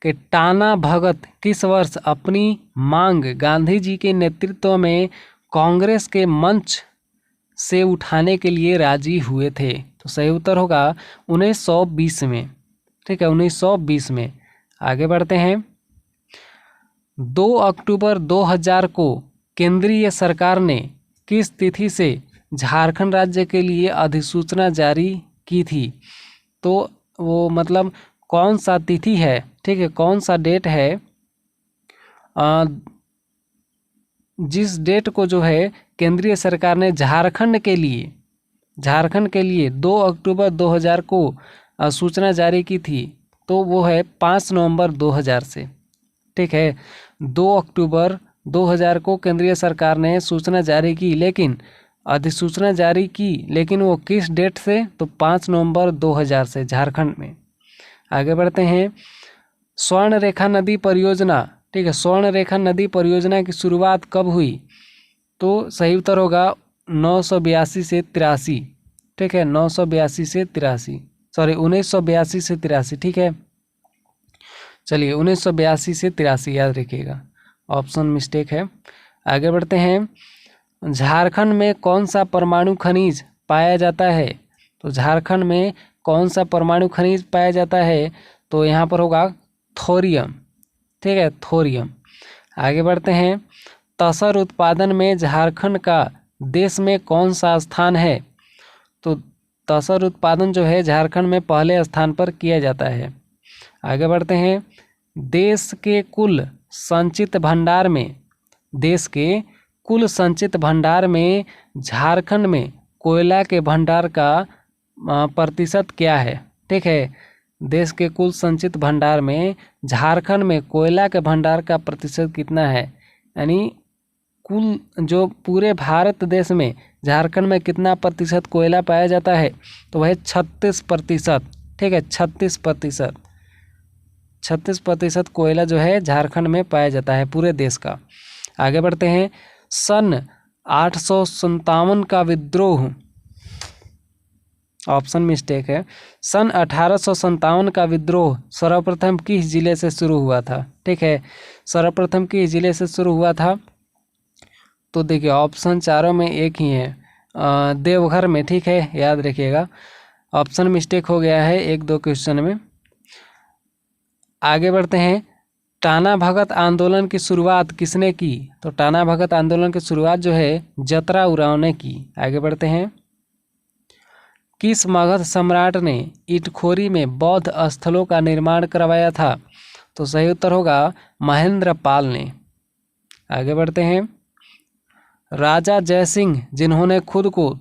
कि टाना भगत किस वर्ष अपनी मांग गांधी जी के नेतृत्व में कांग्रेस के मंच से उठाने के लिए राजी हुए थे? तो सही उत्तर होगा 1920 में। ठीक है, 1920 में। आगे बढ़ते हैं। 2 अक्टूबर 2000 को केंद्रीय सरकार ने किस तिथि से झारखंड राज्य के लिए अधिसूचना जारी की थी? तो वो मतलब कौन सा तिथि है? ठीक है, कौन सा डेट है जिस डेट को जो है केंद्रीय सरकार ने झारखंड के लिए 2 अक्टूबर 2000 को सूचना जारी की थी? तो वो है 5 नवंबर 2000 से। ठीक है, 2 अक्टूबर 2000 को केंद्रीय सरकार ने सूचना जारी की, लेकिन अधिसूचना जारी की, लेकिन वो किस डेट से? तो 5 नवंबर 2000 से झारखंड में। आगे बढ़ते हैं। स्वर्ण रेखा नदी परियोजना, ठीक है, स्वर्ण रेखा नदी परियोजना की शुरुआत कब हुई? तो सही उत्तर होगा 1982 से 83। ठीक है, 1982 से 83, सॉरी 1982 से 83। ठीक है, चलिए 1982 से 83 याद रखिएगा, ऑप्शन मिस्टेक है। आगे बढ़ते हैं। झारखंड में कौन सा परमाणु खनिज पाया जाता है? तो झारखंड में कौन सा परमाणु खनिज पाया जाता है? तो यहाँ पर होगा थोरियम। ठीक है, थोरियम। आगे बढ़ते हैं। तसर उत्पादन में झारखंड का देश में कौन सा स्थान है? तो तसर उत्पादन जो है झारखंड में पहले स्थान पर किया जाता है। आगे बढ़ते हैं। देश के कुल संचित भंडार में झारखंड में कोयला के भंडार का प्रतिशत क्या है? ठीक है, देश के कुल संचित भंडार में झारखंड में कोयला के भंडार का प्रतिशत कितना है? यानी कुल जो पूरे भारत देश में झारखंड में कितना प्रतिशत कोयला पाया जाता है? तो वह 36%। ठीक है, 36% कोयला जो है झारखंड में पाया जाता है पूरे देश का। आगे बढ़ते हैं। सन 857 का विद्रोह, ऑप्शन मिस्टेक है, सन 1857 का विद्रोह सर्वप्रथम किस जिले से शुरू हुआ था? ठीक है, सर्वप्रथम किस जिले से शुरू हुआ था? तो देखिए ऑप्शन चारों में एक ही है, देवघर में। ठीक है, याद रखिएगा, ऑप्शन मिस्टेक हो गया है 1-2 क्वेश्चन में। आगे बढ़ते हैं। टाना भगत आंदोलन की शुरुआत किसने की? तो टाना भगत आंदोलन की शुरुआत जो है जतरा उरांव ने की। आगे बढ़ते हैं। किस मगध सम्राट ने इटखोरी में बौद्ध स्थलों का निर्माण करवाया था? तो सही उत्तर होगा महेंद्र पाल ने। आगे बढ़ते हैं। राजा जयसिंह जिन्होंने खुद को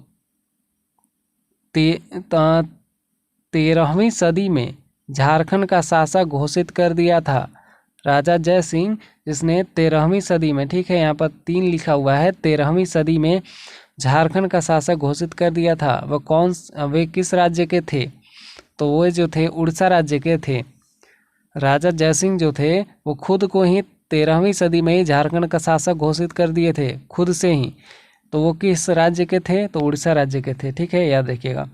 13वीं सदी में झारखंड का शासक घोषित कर दिया था। राजा जय सिंह जिसने 13वीं सदी में, ठीक है, यहाँ पर 3 लिखा हुआ है, 13वीं सदी में झारखंड का शासक घोषित कर दिया था, वे किस राज्य के थे? तो वो जो थे उड़ीसा राज्य के थे। राजा जयसिंह जो थे वो खुद को ही 13वीं सदी में ही झारखंड का शासक घोषित कर दिए थे खुद से ही। तो वो किस राज्य के थे? तो उड़ीसा राज्य के थे। ठीक है, याद रखिएगा।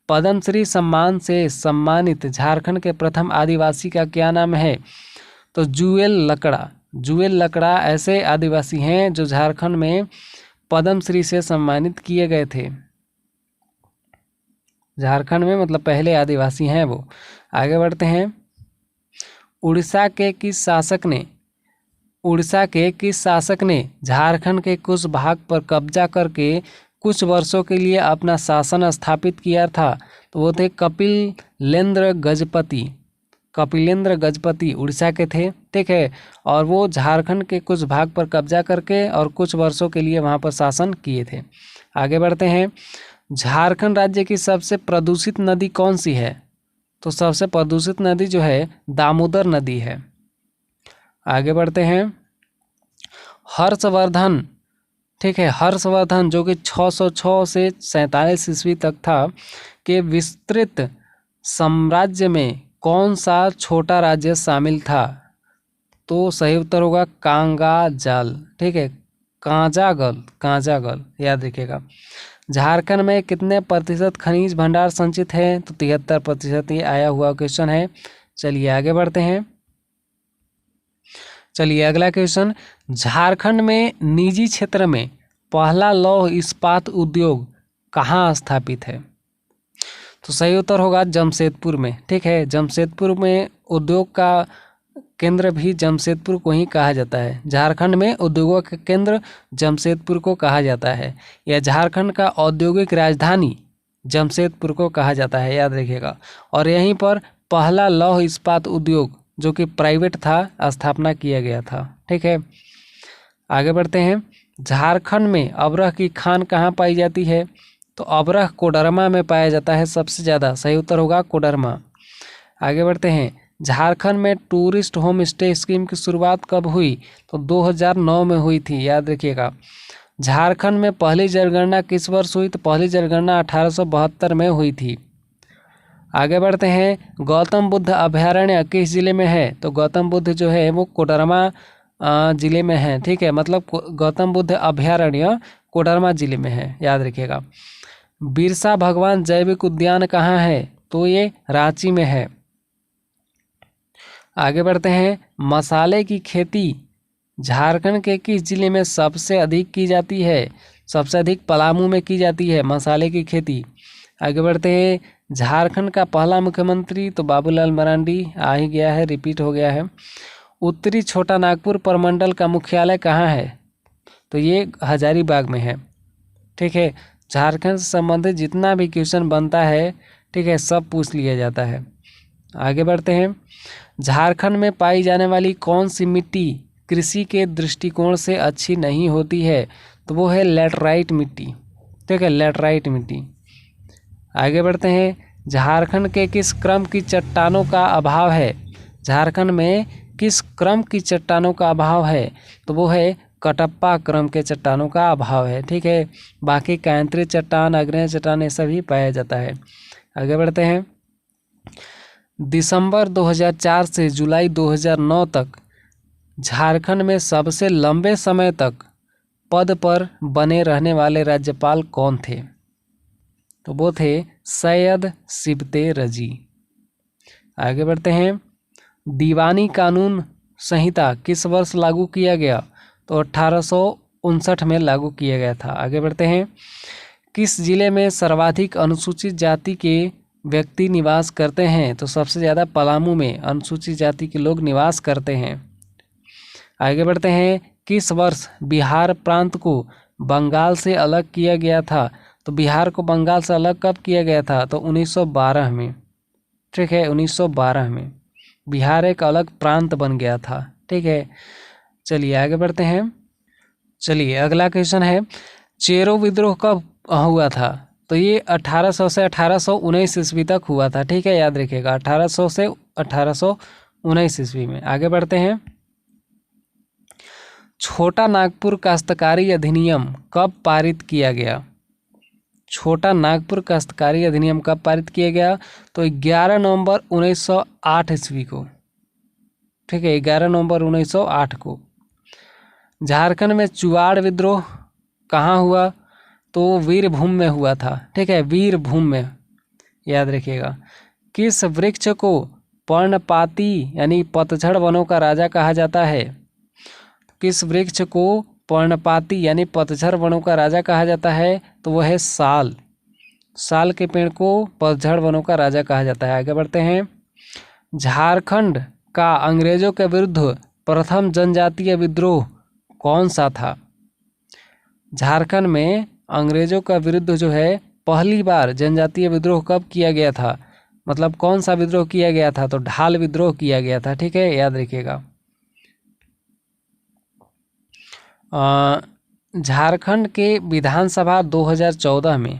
पद्मश्री सम्मान से सम्मानित झारखंड के प्रथम आदिवासी का क्या नाम है? तो जुएल लकड़ा ऐसे आदिवासी हैं जो झारखंड में पद्मश्री से सम्मानित किए गए थे। झारखंड में मतलब पहले आदिवासी हैं वो। आगे बढ़ते हैं। उड़ीसा के किस शासक ने झारखंड के कुछ भाग पर कब्जा करके कुछ वर्षों के लिए अपना शासन स्थापित किया था? तो वो थे कपिलेंद्र गजपति उड़ीसा के थे। ठीक है, और वो झारखंड के कुछ भाग पर कब्जा करके और कुछ वर्षों के लिए वहाँ पर शासन किए थे। आगे बढ़ते हैं। झारखंड राज्य की सबसे प्रदूषित नदी कौन सी है? तो सबसे प्रदूषित नदी जो है दामोदर नदी है। आगे बढ़ते हैं। हर्षवर्धन ठीक है। हर्षवर्धन जो कि 606 से 47 ईस्वी तक था के विस्तृत साम्राज्य में कौन सा छोटा राज्य शामिल था? तो सही उत्तर होगा कांगाजाल। ठीक है, कांजागल, कांजागल याद रखिएगा। झारखंड में कितने प्रतिशत खनिज भंडार संचित है? तो 73%। ये आया हुआ क्वेश्चन है। चलिए आगे बढ़ते हैं। चलिए अगला क्वेश्चन, झारखंड में निजी क्षेत्र में पहला लौह इस्पात उद्योग कहाँ स्थापित है? तो सही उत्तर होगा जमशेदपुर में। ठीक है, जमशेदपुर में उद्योग का केंद्र भी जमशेदपुर को ही कहा जाता है। झारखंड में उद्योगों का केंद्र जमशेदपुर को कहा जाता है, या झारखंड का औद्योगिक राजधानी जमशेदपुर को कहा जाता है, याद रखिएगा। और यहीं पर पहला लौह इस्पात उद्योग जो कि प्राइवेट था स्थापना किया गया था। ठीक है, आगे बढ़ते हैं। झारखंड में अबरख की खान कहाँ पाई जाती है? तो अबरख कोडरमा में पाया जाता है सबसे ज़्यादा। सही उत्तर होगा कोडरमा। आगे बढ़ते हैं। झारखंड में टूरिस्ट होम स्टे स्कीम की शुरुआत कब हुई? तो 2009 में हुई थी, याद रखिएगा। झारखंड में पहली जनगणना किस वर्ष हुई? तो पहली जनगणना 1872 में हुई थी। आगे बढ़ते हैं। गौतम बुद्ध अभयारण्य किस जिले में है? तो गौतम बुद्ध जो है वो कोडरमा जिले में है। ठीक है, मतलब गौतम बुद्ध अभयारण्य कोडरमा जिले में है, याद रखिएगा। बिरसा भगवान जैविक उद्यान कहाँ है? तो ये रांची में है। आगे बढ़ते हैं। मसाले की खेती झारखंड के किस जिले में सबसे अधिक की जाती है? सबसे अधिक पलामू में की जाती है मसाले की खेती। आगे बढ़ते हैं। झारखंड का पहला मुख्यमंत्री तो बाबूलाल मरांडी आ ही गया है, रिपीट हो गया है। उत्तरी छोटा नागपुर प्रमंडल का मुख्यालय कहाँ है? तो ये हजारीबाग में है। ठीक है, झारखंड से संबंधित जितना भी क्वेश्चन बनता है, ठीक है, सब पूछ लिया जाता है। आगे बढ़ते हैं। झारखंड में पाई जाने वाली कौन सी मिट्टी कृषि के दृष्टिकोण से अच्छी नहीं होती है? तो वो है लैटराइट मिट्टी। ठीक है, लैटराइट मिट्टी। आगे बढ़ते हैं। झारखंड के किस क्रम की चट्टानों का अभाव है? झारखंड में किस क्रम की चट्टानों का अभाव है? तो वो है कटप्पा क्रम के चट्टानों का अभाव है। ठीक है, बाकी कांतरी चट्टान, आग्नेय चट्टान ये सभी पाया जाता है। आगे बढ़ते हैं। दिसंबर 2004 से जुलाई 2009 तक झारखंड में सबसे लंबे समय तक पद पर बने रहने वाले राज्यपाल कौन थे? तो वो थे सैयद सिबते रजी। आगे बढ़ते हैं। दीवानी कानून संहिता किस वर्ष लागू किया गया? तो 1859 में लागू किया गया था। आगे बढ़ते हैं। किस जिले में सर्वाधिक अनुसूचित जाति के व्यक्ति निवास करते हैं? तो सबसे ज़्यादा पलामू में अनुसूचित जाति के लोग निवास करते हैं। आगे बढ़ते हैं। किस वर्ष बिहार प्रांत को बंगाल से अलग किया गया था? तो बिहार को बंगाल से अलग कब किया गया था? तो 1912 में। ठीक है, 1912 में बिहार एक अलग प्रांत बन गया था। ठीक है, चलिए आगे बढ़ते हैं। चलिए अगला क्वेश्चन है, चेरो विद्रोह कब हुआ था? तो ये 1800 से 1819 ईस्वी तक हुआ था। ठीक है, याद रखिएगा 1800 से 1819 ईस्वी में। आगे बढ़ते हैं। छोटा नागपुर काश्तकारी अधिनियम कब पारित किया गया? छोटा नागपुर काश्तकारी अधिनियम कब पारित किया गया? तो 11 नवंबर 1908 ईस्वी को। ठीक है, 11 नवंबर 1908 को। झारखंड में चुआड़ विद्रोह कहाँ हुआ? तो वीरभूम में हुआ था। ठीक है, वीरभूम में, याद रखिएगा। किस वृक्ष को पर्णपाती यानी पतझड़ वनों का राजा कहा जाता है? किस वृक्ष को पर्णपाती यानी पतझड़ वनों का राजा कहा जाता है? तो वह है साल। साल के पेड़ को पतझड़ वनों का राजा कहा जाता है। आगे बढ़ते हैं। झारखंड का अंग्रेजों के विरुद्ध प्रथम जनजातीय विद्रोह कौन सा था? झारखंड में अंग्रेजों का विरुद्ध जो है पहली बार जनजातीय विद्रोह कब किया गया था? मतलब कौन सा विद्रोह किया गया था? तो ढाल विद्रोह किया गया था। ठीक है, याद रखिएगा। झारखंड के विधानसभा 2014 में,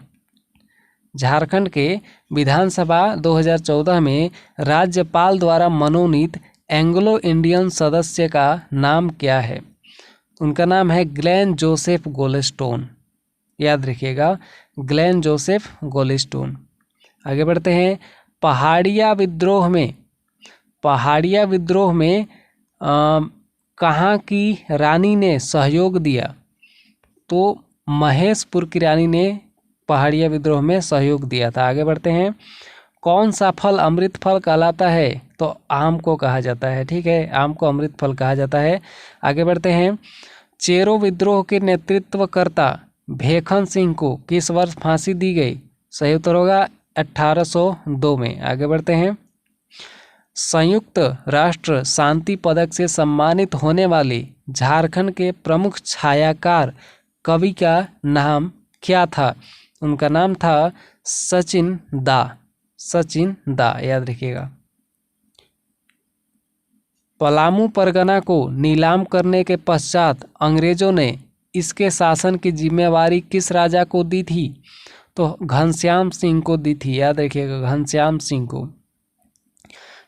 झारखंड के विधानसभा 2014 में राज्यपाल द्वारा मनोनीत एंग्लो इंडियन सदस्य का नाम क्या है? उनका नाम है ग्लेन जोसेफ गोल्डस्टोन, याद रखिएगा, ग्लेन जोसेफ गोल्डस्टोन। आगे बढ़ते हैं। पहाड़िया विद्रोह में कहाँ की रानी ने सहयोग दिया? तो महेशपुर की रानी ने पहाड़िया विद्रोह में सहयोग दिया था। आगे बढ़ते हैं। कौन सा फल अमृत फल कहलाता है? तो आम को कहा जाता है, ठीक है, आम को अमृत फल कहा जाता है। आगे बढ़ते हैं। चेरो विद्रोह के नेतृत्वकर्ता भेखन सिंह को किस वर्ष फांसी दी गई? सही उत्तर होगा 1802 में। आगे बढ़ते हैं। संयुक्त राष्ट्र शांति पदक से सम्मानित होने वाले झारखंड के प्रमुख छायाकार कवि का नाम क्या था? उनका नाम था सचिन दा, याद रखिएगा। पलामू परगना को नीलाम करने के पश्चात अंग्रेजों ने इसके शासन की जिम्मेवारी किस राजा को दी थी? तो घनश्याम सिंह को दी थी, याद रखिएगा, घनश्याम सिंह को।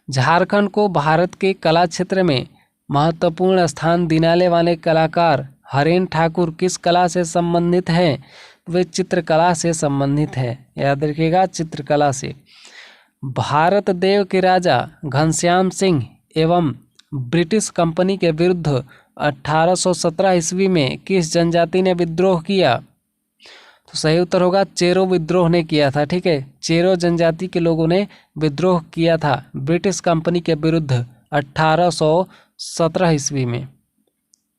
झारखंड को भारत के कला क्षेत्र में महत्वपूर्ण स्थान दिलाने वाले कलाकार हरेन ठाकुर किस कला से संबंधित हैं? वे चित्रकला से संबंधित है, याद रखिएगा, चित्रकला से। भारत देव के राजा घनश्याम सिंह एवं ब्रिटिश कंपनी के विरुद्ध 1817 ईस्वी में किस जनजाति ने विद्रोह किया? तो सही उत्तर होगा चेरो विद्रोह ने किया था, ठीक है, चेरो जनजाति के लोगों ने विद्रोह किया था ब्रिटिश कंपनी के विरुद्ध 1817 ईस्वी में,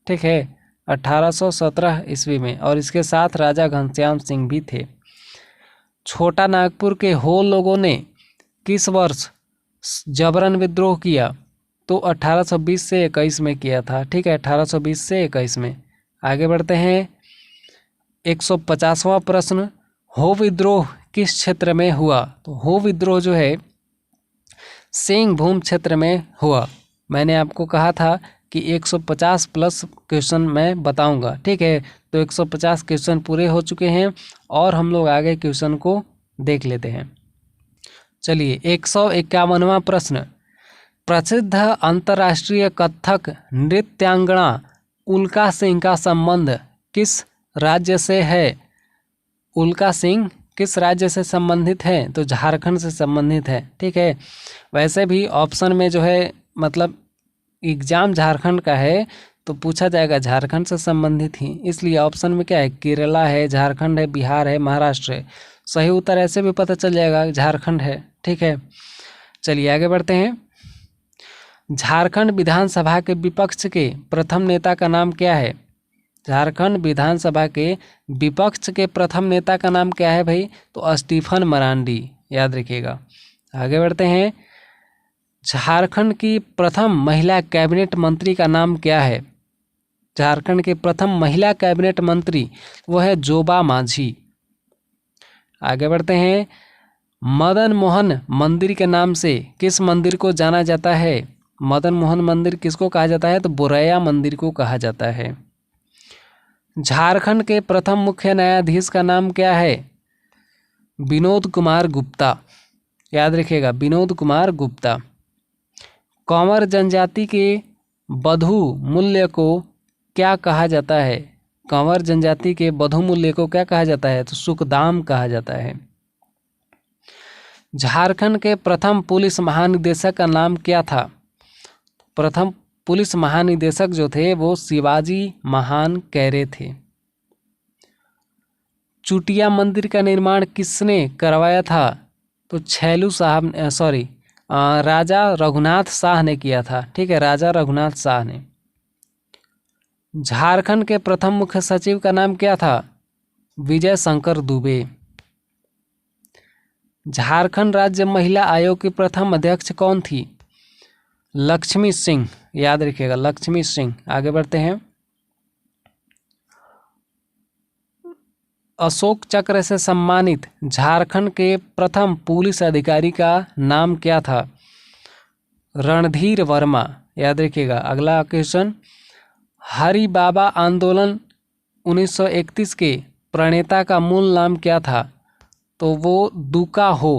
ठीक है, 1817 ईस्वी में। और इसके साथ राजा घनश्याम सिंह भी थे। छोटा नागपुर के हो लोगों ने किस वर्ष जबरन विद्रोह किया? तो 1820 से 21 में किया था, ठीक है, 1820 से 21 में। आगे बढ़ते हैं। 150वां प्रश्न, हो विद्रोह किस क्षेत्र में हुआ? तो हो विद्रोह जो है सिंहभूम क्षेत्र में हुआ। मैंने आपको कहा था कि 150 प्लस क्वेश्चन मैं बताऊंगा, ठीक है, तो 150 क्वेश्चन पूरे हो चुके हैं और हम लोग आगे क्वेश्चन को देख लेते हैं। चलिए 151वां प्रश्न, प्रसिद्ध अंतर्राष्ट्रीय कथक नृत्यांगना उल्का सिंह का संबंध किस राज्य से है? उल्का सिंह किस राज्य से संबंधित है? तो झारखंड से संबंधित है, ठीक है। वैसे भी ऑप्शन में जो है मतलब एग्जाम झारखंड का है तो पूछा जाएगा झारखंड से संबंधित ही, इसलिए ऑप्शन में क्या है, केरला है, झारखंड है, बिहार है, महाराष्ट्र है। सही उत्तर ऐसे भी पता चल जाएगा झारखंड है, ठीक है। चलिए आगे बढ़ते हैं। झारखंड विधानसभा के विपक्ष के प्रथम नेता का नाम क्या है? झारखंड विधानसभा के विपक्ष के प्रथम नेता का नाम क्या है भाई? तो स्टीफन मरांडी, याद रखिएगा। आगे बढ़ते हैं। झारखंड की प्रथम महिला कैबिनेट मंत्री का नाम क्या है? झारखंड के प्रथम महिला कैबिनेट मंत्री वो है जोबा माझी। आगे बढ़ते हैं। मदन मोहन मंदिर के नाम से किस मंदिर को जाना जाता है? मदन मोहन मंदिर किसको कहा जाता है? तो बोरैया मंदिर को कहा जाता है। झारखंड के प्रथम मुख्य न्यायाधीश का नाम क्या है? विनोद कुमार गुप्ता, याद रखिएगा, विनोद कुमार गुप्ता। कंवर जनजाति के बधु मूल्य को क्या कहा जाता है? कंवर जनजाति के बधु मूल्य को क्या कहा जाता है? तो सुकदाम कहा जाता है। झारखंड के प्रथम पुलिस महानिदेशक का नाम क्या था? प्रथम पुलिस महानिदेशक जो थे वो शिवाजी महान कैरे थे। चुटिया मंदिर का निर्माण किसने करवाया था? तो छैलू साहब राजा रघुनाथ शाह ने किया था, ठीक है, राजा रघुनाथ शाह ने। झारखंड के प्रथम मुख्य सचिव का नाम क्या था? विजय शंकर दुबे। झारखंड राज्य महिला आयोग की प्रथम अध्यक्ष कौन थी? लक्ष्मी सिंह, याद रखिएगा, लक्ष्मी सिंह। आगे बढ़ते हैं। अशोक चक्र से सम्मानित झारखंड के प्रथम पुलिस अधिकारी का नाम क्या था? रणधीर वर्मा, याद रखिएगा। अगला क्वेश्चन, हरि बाबा आंदोलन 1931 के प्रणेता का मूल नाम क्या था? तो वो दुका हो,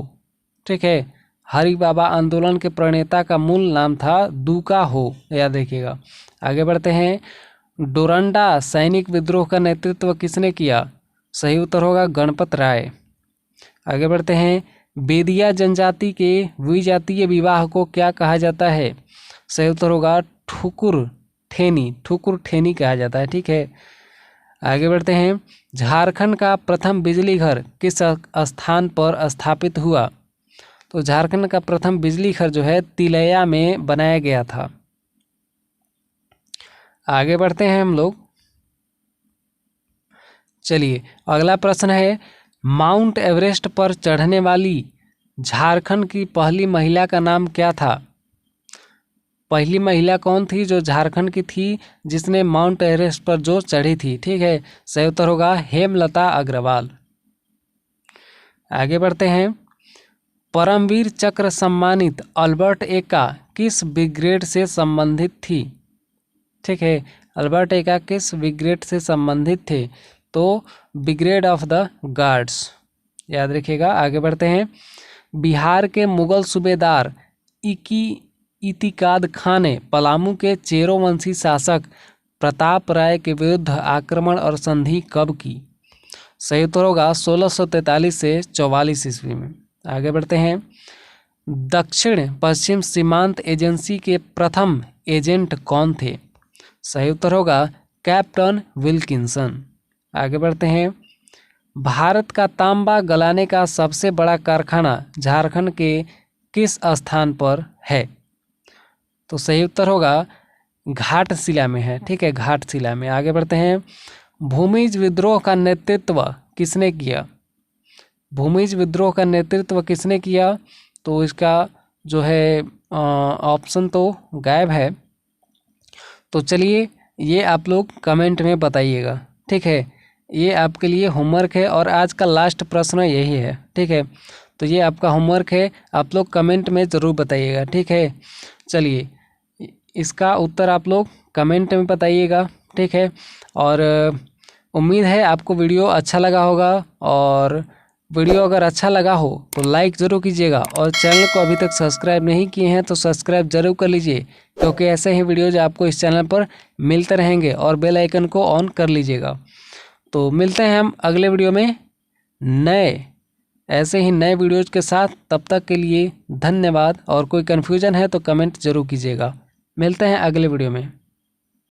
ठीक है, हरि बाबा आंदोलन के प्रणेता का मूल नाम था दुका हो, याद रखिएगा। आगे बढ़ते हैं। डोरंडा सैनिक विद्रोह का नेतृत्व किसने किया? सही उत्तर होगा गणपत राय। आगे बढ़ते हैं। बेदिया जनजाति के विजातीय विवाह को क्या कहा जाता है? सही उत्तर होगा ठुकुर ठेनी कहा जाता है। ठीक है, आगे बढ़ते हैं। झारखंड का प्रथम बिजली घर किस स्थान पर स्थापित हुआ? तो झारखंड का प्रथम बिजली घर जो है तिलैया में बनाया गया था। आगे बढ़ते हैं हम लोग। चलिए अगला प्रश्न है, माउंट एवरेस्ट पर चढ़ने वाली झारखंड की पहली महिला का नाम क्या था? पहली महिला कौन थी जो झारखंड की थी जिसने माउंट एवरेस्ट पर जो चढ़ी थी? ठीक है, सही उत्तर होगा हेमलता अग्रवाल। आगे बढ़ते हैं। परमवीर चक्र सम्मानित अल्बर्ट एक्का किस ब्रिगेड से संबंधित थी? ठीक है, अल्बर्ट एक्का किस ब्रिगेड से संबंधित थे? तो ब्रिगेड ऑफ द गार्ड्स, याद रखिएगा। आगे बढ़ते हैं। बिहार के मुगल सूबेदार इतिकाद खान ने पलामू के चेरोवंशी शासक प्रताप राय के विरुद्ध आक्रमण और संधि कब की? सही उत्तर होगा 1643 से 44 ईस्वी में। आगे बढ़ते हैं। दक्षिण पश्चिम सीमांत एजेंसी के प्रथम एजेंट कौन थे? सही उत्तर होगा कैप्टन विल्किंसन। आगे बढ़ते हैं। भारत का तांबा गलाने का सबसे बड़ा कारखाना झारखंड के किस स्थान पर है? तो सही उत्तर होगा घाटशिला में है। ठीक है, घाटशिला में। आगे बढ़ते हैं। भूमिज विद्रोह का नेतृत्व किसने किया? भूमिज विद्रोह का नेतृत्व किसने किया? तो इसका जो है ऑप्शन तो गायब है। तो चलिए ये आप लोग कमेंट में बताइएगा। ठीक है, ये आपके लिए होमवर्क है और आज का लास्ट प्रश्न यही है। ठीक है, तो ये आपका होमवर्क है, आप लोग कमेंट में ज़रूर बताइएगा। ठीक है, चलिए इसका उत्तर आप लोग कमेंट में बताइएगा। ठीक है, और उम्मीद है आपको वीडियो अच्छा लगा होगा, और वीडियो अगर अच्छा लगा हो तो लाइक ज़रूर कीजिएगा, और चैनल को अभी तक सब्सक्राइब नहीं किए हैं तो सब्सक्राइब ज़रूर कर लीजिए, क्योंकि ऐसे ही वीडियोज आपको इस चैनल पर मिलते रहेंगे, और बेल आइकन को ऑन कर लीजिएगा। तो मिलते हैं हम अगले वीडियो में ऐसे ही नए वीडियोज़ के साथ। तब तक के लिए धन्यवाद, और कोई कन्फ्यूजन है तो कमेंट ज़रूर कीजिएगा। मिलते हैं अगले वीडियो में।